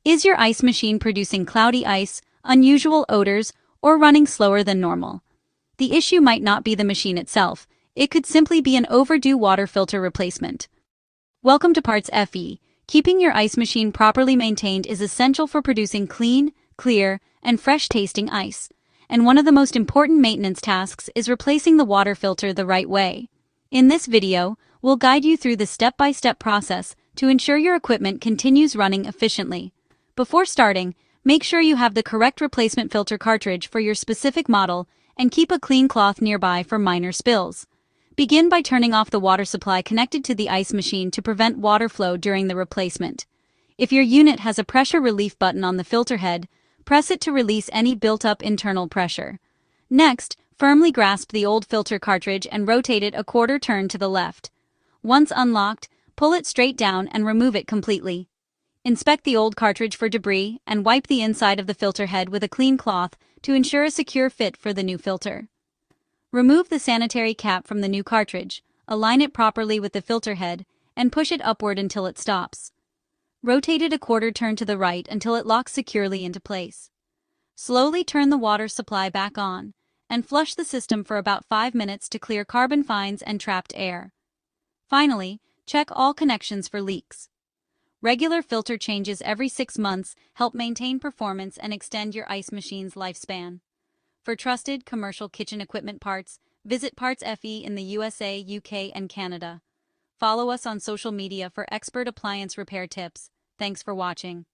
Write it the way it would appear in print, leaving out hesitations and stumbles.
Is your ice machine producing cloudy ice, unusual odors, or running slower than normal? The issue might not be the machine itself. It could simply be an overdue water filter replacement. Welcome to PartsFE. Keeping your ice machine properly maintained is essential for producing clean, clear, and fresh-tasting ice. And one of the most important maintenance tasks is replacing the water filter the right way. In this video, we'll guide you through the step-by-step process to ensure your equipment continues running efficiently. Before starting, make sure you have the correct replacement filter cartridge for your specific model and keep a clean cloth nearby for minor spills. Begin by turning off the water supply connected to the ice machine to prevent water flow during the replacement. If your unit has a pressure relief button on the filter head, press it to release any built-up internal pressure. Next, firmly grasp the old filter cartridge and rotate it a quarter turn to the left. Once unlocked, pull it straight down and remove it completely. Inspect the old cartridge for debris and wipe the inside of the filter head with a clean cloth to ensure a secure fit for the new filter. Remove the sanitary cap from the new cartridge, align it properly with the filter head, and push it upward until it stops. Rotate it a quarter turn to the right until it locks securely into place. Slowly turn the water supply back on, and flush the system for about 5 minutes to clear carbon fines and trapped air. Finally, check all connections for leaks. Regular filter changes every 6 months help maintain performance and extend your ice machine's lifespan. For trusted commercial kitchen equipment parts, visit PartsFE in the USA, UK, and Canada. Follow us on social media for expert appliance repair tips. Thanks for watching.